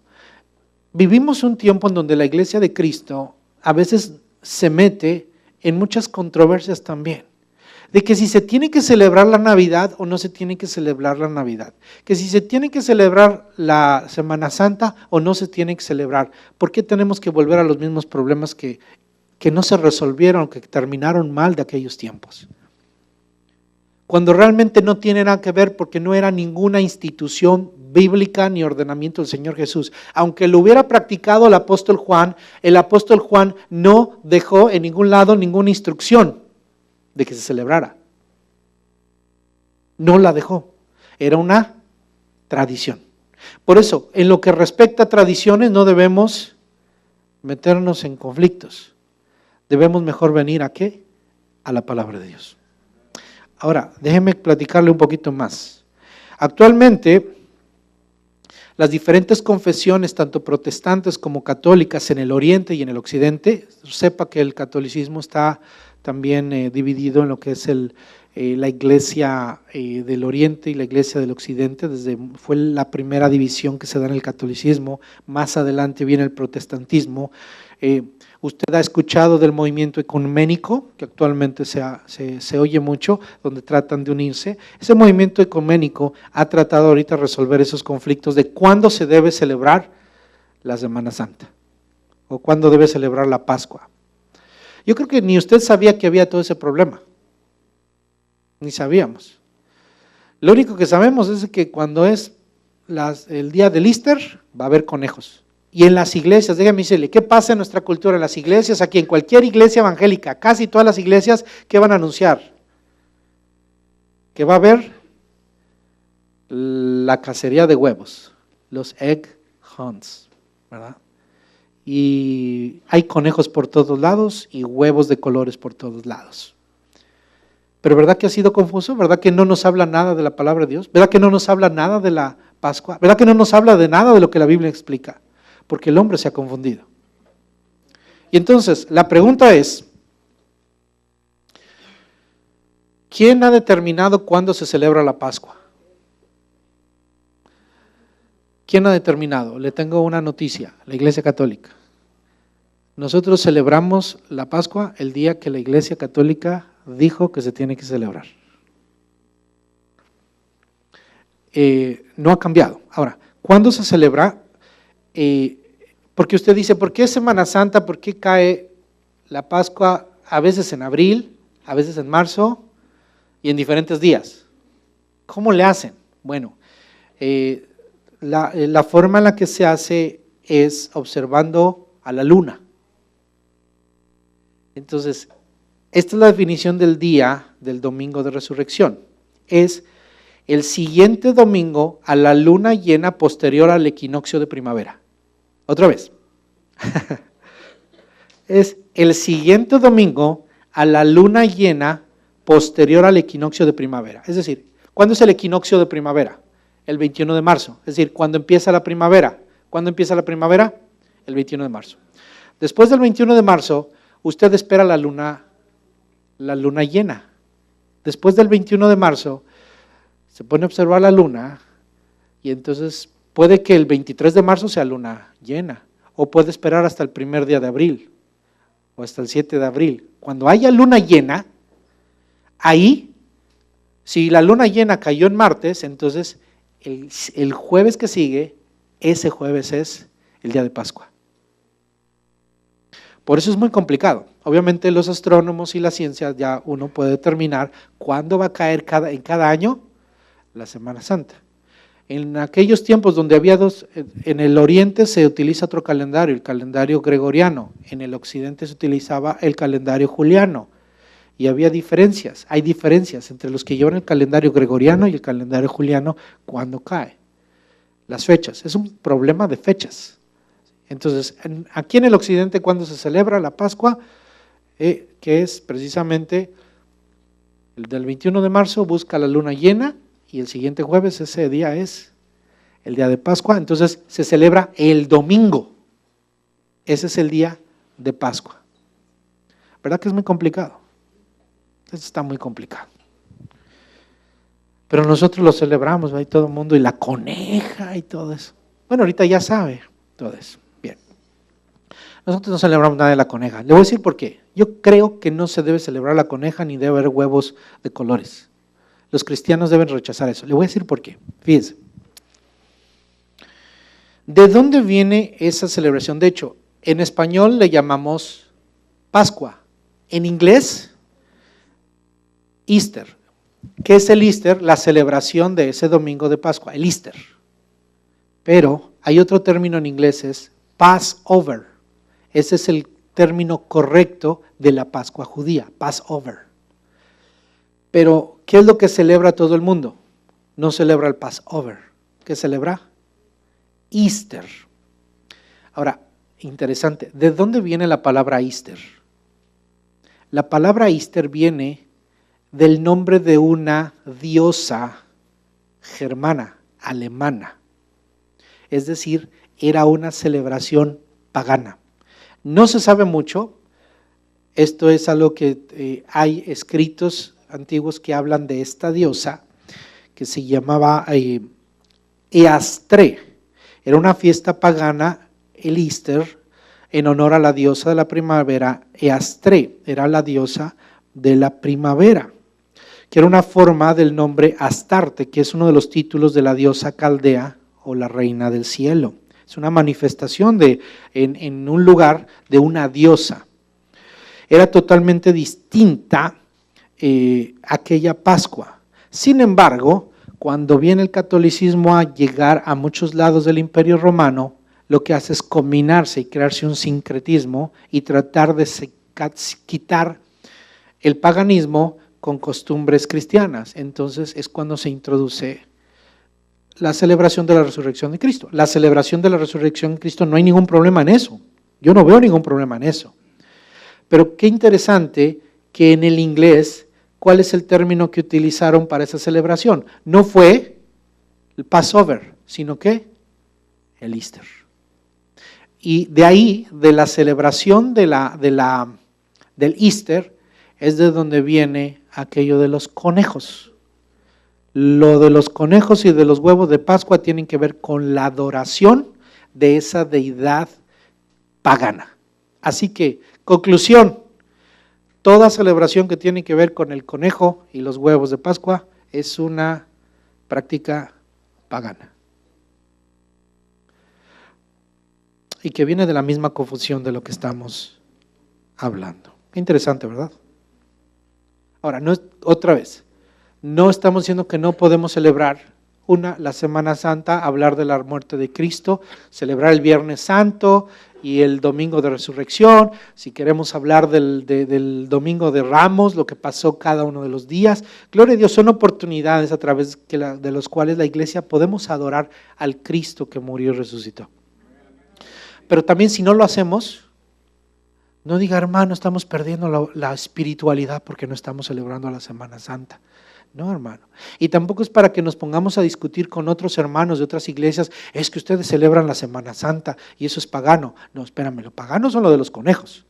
Vivimos un tiempo en donde la iglesia de Cristo a veces se mete en muchas controversias también, de que si se tiene que celebrar la Navidad o no se tiene que celebrar la Navidad, que si se tiene que celebrar la Semana Santa o no se tiene que celebrar. ¿Por qué tenemos que volver a los mismos problemas que no se resolvieron, que terminaron mal de aquellos tiempos? Cuando realmente no tiene nada que ver, porque no era ninguna institución bíblica ni ordenamiento del Señor Jesús. Aunque lo hubiera practicado el apóstol Juan no dejó en ningún lado ninguna instrucción de que se celebrara. No la dejó. Era una tradición. Por eso, en lo que respecta a tradiciones, no debemos meternos en conflictos. Debemos mejor venir ¿a qué? A la palabra de Dios. Ahora, déjeme platicarle un poquito más. Actualmente, las diferentes confesiones, tanto protestantes como católicas en el oriente y en el occidente, sepa que el catolicismo está también dividido en lo que es la iglesia del oriente y la iglesia del occidente. Fue la primera división que se da en el catolicismo. Más adelante viene el protestantismo. Usted ha escuchado del movimiento ecuménico, que actualmente se oye mucho, donde tratan de unirse. Ese movimiento ecuménico ha tratado ahorita de resolver esos conflictos de cuándo se debe celebrar la Semana Santa o cuándo debe celebrar la Pascua. Yo creo que ni usted sabía que había todo ese problema, ni sabíamos. Lo único que sabemos es que cuando es el día del Easter va a haber conejos. Y en las iglesias, déjame decirle, ¿qué pasa en nuestra cultura? En las iglesias, aquí en cualquier iglesia evangélica, casi todas las iglesias, ¿qué van a anunciar? Que va a haber la cacería de huevos, los egg hunts, ¿verdad? Y hay conejos por todos lados y huevos de colores por todos lados. Pero ¿verdad que ha sido confuso? ¿Verdad que no nos habla nada de la palabra de Dios? ¿Verdad que no nos habla nada de la Pascua? ¿Verdad que no nos habla de nada de lo que la Biblia explica? Porque el hombre se ha confundido. Y entonces, la pregunta es, ¿quién ha determinado cuándo se celebra la Pascua? ¿Quién ha determinado? Le tengo una noticia, la Iglesia Católica. Nosotros celebramos la Pascua el día que la Iglesia Católica dijo que se tiene que celebrar. No ha cambiado. Ahora, ¿cuándo se celebra? Porque usted dice, ¿por qué Semana Santa? ¿Por qué cae la Pascua a veces en abril, a veces en marzo y en diferentes días? ¿Cómo le hacen? Bueno, la forma en la que se hace es observando a la luna. Entonces, esta es la definición del día del domingo de resurrección. Es el siguiente domingo a la luna llena posterior al equinoccio de primavera. Otra vez. Es el siguiente domingo a la luna llena posterior al equinoccio de primavera. Es decir, ¿cuándo es el equinoccio de primavera? El 21 de marzo. Es decir, ¿cuándo empieza la primavera? ¿Cuándo empieza la primavera? El 21 de marzo. Después del 21 de marzo, usted espera la luna llena. Después del 21 de marzo, se pone a observar la luna y entonces puede que el 23 de marzo sea luna llena, o puede esperar hasta el primer día de abril, o hasta el 7 de abril. Cuando haya luna llena, ahí, si la luna llena cayó en martes, entonces el jueves que sigue, ese jueves es el día de Pascua. Por eso es muy complicado. Obviamente los astrónomos y la ciencia ya uno puede determinar cuándo va a caer en cada año la Semana Santa. En aquellos tiempos donde había dos, en el oriente se utiliza otro calendario, el calendario gregoriano, en el occidente se utilizaba el calendario juliano y había diferencias, hay diferencias entre los que llevan el calendario gregoriano y el calendario juliano cuando cae. Las fechas, es un problema de fechas. Entonces, aquí en el occidente cuando se celebra la Pascua, que es precisamente el del 21 de marzo, busca la luna llena y el siguiente jueves ese día es el día de Pascua, entonces se celebra el domingo, ese es el día de Pascua. ¿Verdad que es muy complicado? Eso está muy complicado. Pero nosotros lo celebramos, ahí todo el mundo, y la coneja y todo eso. Bueno, ahorita ya sabe todo eso. Bien. Nosotros no celebramos nada de la coneja. Le voy a decir por qué. Yo creo que no se debe celebrar la coneja ni debe haber huevos de colores. Los cristianos deben rechazar eso. Le voy a decir por qué. Fíjense. ¿De dónde viene esa celebración? De hecho, en español le llamamos Pascua. En inglés, Easter. ¿Qué es el Easter? La celebración de ese domingo de Pascua, el Easter. Pero hay otro término en inglés, es Passover. Ese es el término correcto de la Pascua judía, Passover. Pero, ¿qué es lo que celebra todo el mundo? No celebra el Passover. ¿Qué celebra? Easter. Ahora, interesante, ¿de dónde viene la palabra Easter? La palabra Easter viene del nombre de una diosa germana, alemana. Es decir, era una celebración pagana. No se sabe mucho, esto es algo que hay escritos antiguos que hablan de esta diosa, que se llamaba Eastre. Era una fiesta pagana, el Easter, en honor a la diosa de la primavera, Eastre, era la diosa de la primavera, que era una forma del nombre Astarte, que es uno de los títulos de la diosa Caldea o la reina del cielo. Es una manifestación en un lugar de una diosa. Era totalmente distinta aquella Pascua. Sin embargo, cuando viene el catolicismo a llegar a muchos lados del Imperio Romano, lo que hace es combinarse y crearse un sincretismo y tratar de quitar el paganismo con costumbres cristianas. Entonces es cuando se introduce la celebración de la resurrección de Cristo. La celebración de la resurrección de Cristo, no hay ningún problema en eso. Yo no veo ningún problema en eso. Pero qué interesante que en el inglés, ¿cuál es el término que utilizaron para esa celebración? No fue el Passover, sino que el Easter. Y de ahí, de la celebración del Easter, es de donde viene aquello de los conejos. Lo de los conejos y de los huevos de Pascua tienen que ver con la adoración de esa deidad pagana. Así que, conclusión, toda celebración que tiene que ver con el conejo y los huevos de Pascua es una práctica pagana. Y que viene de la misma confusión de lo que estamos hablando. Qué interesante, ¿verdad? Ahora, otra vez, no estamos diciendo que no podemos celebrar la Semana Santa, hablar de la muerte de Cristo, celebrar el Viernes Santo y el Domingo de Resurrección, si queremos hablar del Domingo de Ramos, lo que pasó cada uno de los días. Gloria a Dios, son oportunidades a través de los cuales la iglesia podemos adorar al Cristo que murió y resucitó. Pero también si no lo hacemos, No diga, hermano, estamos perdiendo la espiritualidad porque no estamos celebrando la Semana Santa. No, hermano. Y tampoco es para que nos pongamos a discutir con otros hermanos de otras iglesias, es que ustedes celebran la Semana Santa y eso es pagano. No, espérame, lo pagano son lo de los conejos.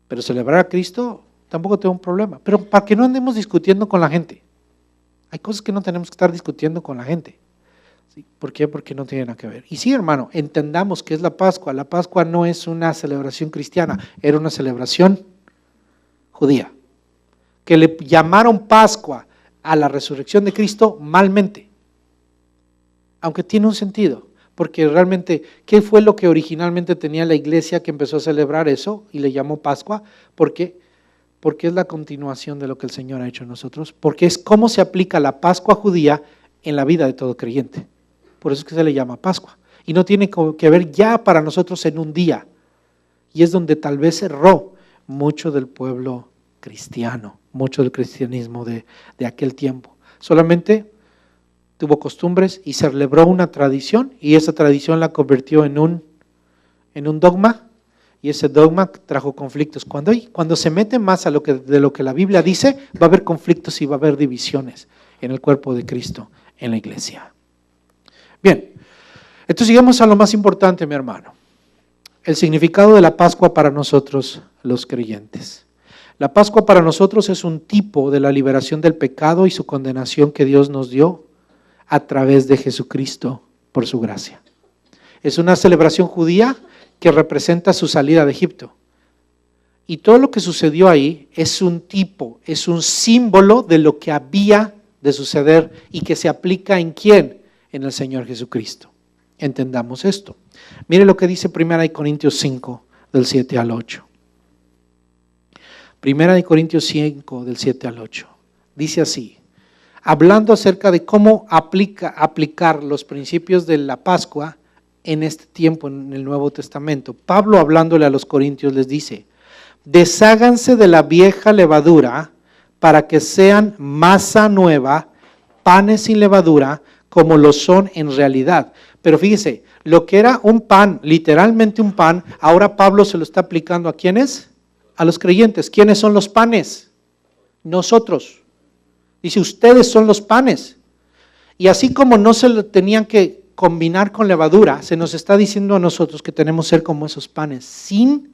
Pero celebrar a Cristo tampoco tengo un problema. Pero para que no andemos discutiendo con la gente. Hay cosas que no tenemos que estar discutiendo con la gente. ¿Sí? ¿Por qué? Porque no tienen nada que ver. Y sí, hermano, entendamos que es la Pascua. La Pascua no es una celebración cristiana, era una celebración judía. Que le llamaron Pascua a la resurrección de Cristo malmente. Aunque tiene un sentido, porque realmente, ¿qué fue lo que originalmente tenía la iglesia que empezó a celebrar eso y le llamó Pascua? Porque es la continuación de lo que el Señor ha hecho en nosotros, porque es cómo se aplica la Pascua judía en la vida de todo creyente. Por eso es que se le llama Pascua. Y no tiene que ver ya para nosotros en un día. Y es donde tal vez erró mucho del pueblo cristiano, mucho del cristianismo de aquel tiempo. Solamente tuvo costumbres y celebró una tradición y esa tradición la convirtió en un dogma y ese dogma trajo conflictos. Cuando se mete más de lo que la Biblia dice, va a haber conflictos y va a haber divisiones en el cuerpo de Cristo, en la iglesia. Bien, entonces llegamos a lo más importante, mi hermano. El significado de la Pascua para nosotros, los creyentes. La Pascua para nosotros es un tipo de la liberación del pecado y su condenación que Dios nos dio a través de Jesucristo por su gracia. Es una celebración judía que representa su salida de Egipto. Y todo lo que sucedió ahí es un tipo, es un símbolo de lo que había de suceder y que se aplica ¿en quién? En el Señor Jesucristo. Entendamos esto. Mire lo que dice 1 Corintios 5, del 7 al 8. 1 Corintios 5, del 7 al 8. Dice así, hablando acerca de cómo aplicar los principios de la Pascua en este tiempo, en el Nuevo Testamento. Pablo, hablándole a los corintios, les dice, desháganse de la vieja levadura para que sean masa nueva, panes sin levadura, como lo son en realidad. Pero fíjese, lo que era un pan, literalmente un pan, ahora Pablo se lo está aplicando ¿a quiénes? A los creyentes. ¿Quiénes son los panes? Nosotros. Dice, ustedes son los panes. Y así como no se lo tenían que combinar con levadura, se nos está diciendo a nosotros que tenemos que ser como esos panes, sin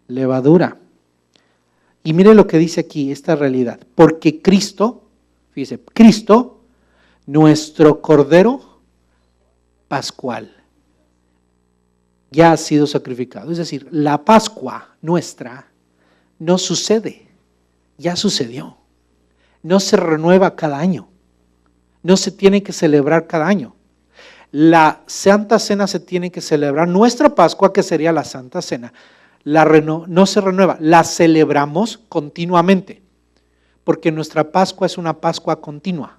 levadura. Y mire lo que dice aquí, esta realidad. Porque Cristo, fíjese, Cristo, nuestro Cordero Pascual, ya ha sido sacrificado. Es decir, la Pascua nuestra no sucede, ya sucedió. No se renueva cada año, no se tiene que celebrar cada año. La Santa Cena se tiene que celebrar, nuestra Pascua, que sería la Santa Cena, no se renueva, la celebramos continuamente, porque nuestra Pascua es una Pascua continua.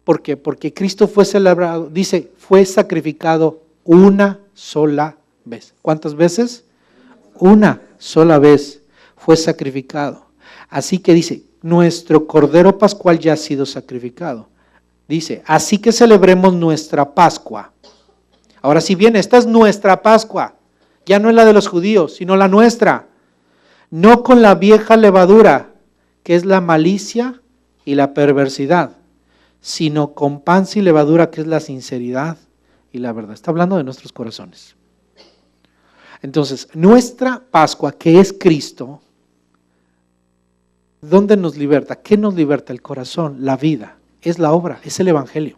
¿Por qué? Porque Cristo fue celebrado, dice, fue sacrificado una sola vez. ¿Cuántas veces? Una sola vez fue sacrificado. Así que dice, nuestro Cordero Pascual ya ha sido sacrificado. Dice, así que celebremos nuestra Pascua. Ahora si bien, esta es nuestra Pascua, ya no es la de los judíos, sino la nuestra. No con la vieja levadura, que es la malicia y la perversidad, sino con pan sin levadura, que es la sinceridad y la verdad. Está hablando de nuestros corazones. Entonces, nuestra Pascua, que es Cristo, ¿dónde nos liberta? ¿Qué nos liberta? El corazón, la vida, es la obra, es el Evangelio.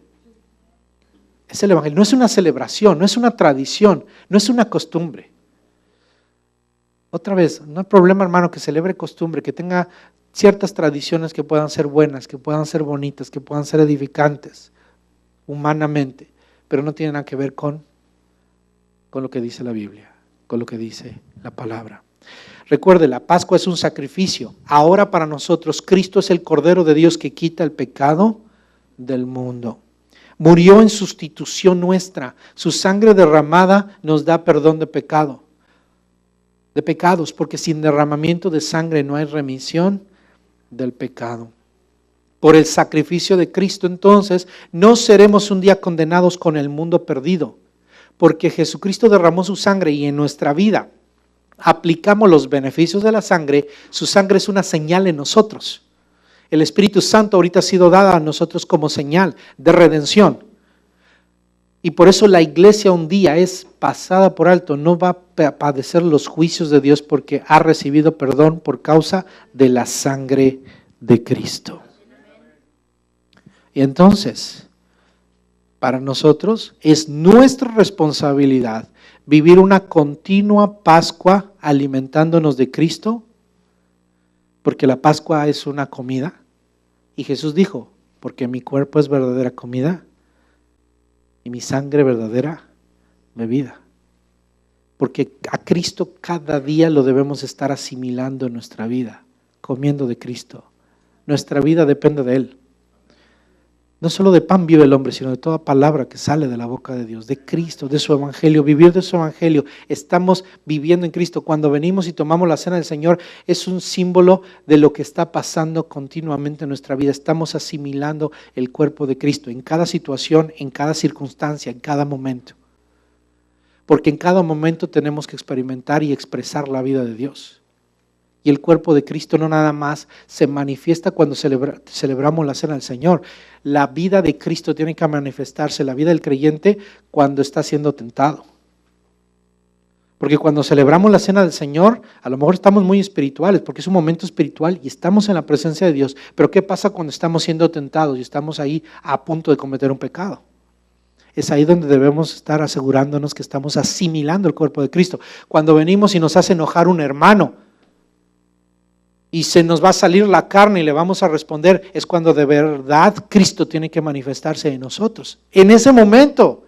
Es el Evangelio, no es una celebración, no es una tradición, no es una costumbre. Otra vez, no hay problema, hermano, que celebre costumbre, que tenga ciertas tradiciones que puedan ser buenas, que puedan ser bonitas, que puedan ser edificantes humanamente, pero no tienen nada que ver con lo que dice la Biblia, con lo que dice la palabra. Recuerde, la Pascua es un sacrificio. Ahora para nosotros, Cristo es el Cordero de Dios que quita el pecado del mundo. Murió en sustitución nuestra. Su sangre derramada nos da perdón de pecados, porque sin derramamiento de sangre no hay remisión del pecado. Por el sacrificio de Cristo, entonces, no seremos un día condenados con el mundo perdido, porque Jesucristo derramó su sangre y en nuestra vida aplicamos los beneficios de la sangre, su sangre es una señal en nosotros. El Espíritu Santo ahorita ha sido dada a nosotros como señal de redención. Y por eso la iglesia un día es pasada por alto, no va a padecer los juicios de Dios porque ha recibido perdón por causa de la sangre de Cristo. Y entonces, para nosotros es nuestra responsabilidad vivir una continua Pascua alimentándonos de Cristo, porque la Pascua es una comida. Y Jesús dijo, porque mi cuerpo es verdadera comida y mi sangre verdadera bebida. Porque a Cristo cada día lo debemos estar asimilando en nuestra vida, comiendo de Cristo. Nuestra vida depende de Él. No solo de pan vive el hombre, sino de toda palabra que sale de la boca de Dios, de Cristo, de su evangelio, vivir de su evangelio. Estamos viviendo en Cristo. Cuando venimos y tomamos la cena del Señor, es un símbolo de lo que está pasando continuamente en nuestra vida. Estamos asimilando el cuerpo de Cristo en cada situación, en cada circunstancia, en cada momento. Porque en cada momento tenemos que experimentar y expresar la vida de Dios. Y el cuerpo de Cristo no nada más se manifiesta cuando celebramos la cena del Señor. La vida de Cristo tiene que manifestarse, la vida del creyente, cuando está siendo tentado. Porque cuando celebramos la cena del Señor, a lo mejor estamos muy espirituales, porque es un momento espiritual y estamos en la presencia de Dios. Pero ¿qué pasa cuando estamos siendo tentados y estamos ahí a punto de cometer un pecado? Es ahí donde debemos estar asegurándonos que estamos asimilando el cuerpo de Cristo. Cuando venimos y nos hace enojar un hermano, y se nos va a salir la carne y le vamos a responder, es cuando de verdad Cristo tiene que manifestarse en nosotros. En ese momento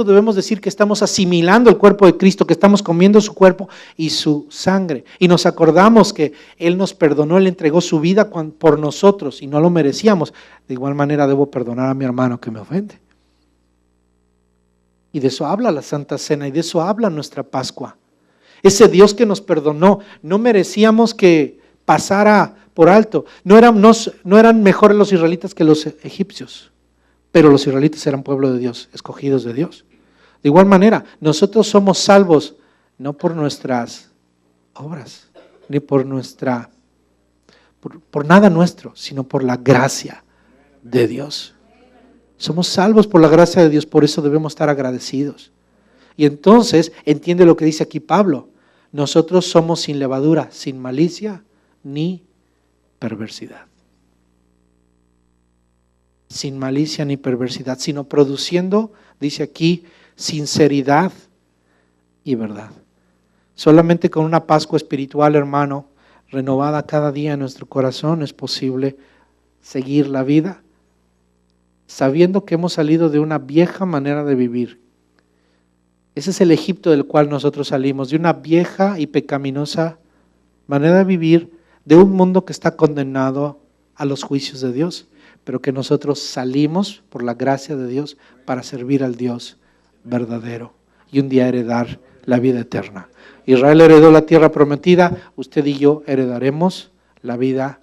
debemos decir que estamos asimilando el cuerpo de Cristo, que estamos comiendo su cuerpo y su sangre. Y nos acordamos que Él nos perdonó, Él entregó su vida por nosotros y no lo merecíamos. De igual manera debo perdonar a mi hermano que me ofende. Y de eso habla la Santa Cena y de eso habla nuestra Pascua. Ese Dios que nos perdonó, no merecíamos que pasara por alto. No eran mejores los israelitas que los egipcios, pero los israelitas eran pueblo de Dios, escogidos de Dios. De igual manera, nosotros somos salvos no por nuestras obras, ni por nada nuestro, sino por la gracia de Dios. Somos salvos por la gracia de Dios, por eso debemos estar agradecidos. Y entonces entiende lo que dice aquí Pablo. Nosotros somos sin levadura, sin malicia ni perversidad. Sin malicia ni perversidad, sino produciendo, dice aquí, sinceridad y verdad. Solamente con una Pascua espiritual, hermano, renovada cada día en nuestro corazón, es posible seguir la vida, sabiendo que hemos salido de una vieja manera de vivir. Ese es el Egipto del cual nosotros salimos, de una vieja y pecaminosa manera de vivir, de un mundo que está condenado a los juicios de Dios, pero que nosotros salimos por la gracia de Dios para servir al Dios verdadero y un día heredar la vida eterna. Israel heredó la tierra prometida, usted y yo heredaremos la vida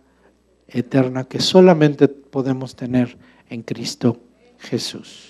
eterna que solamente podemos tener en Cristo Jesús.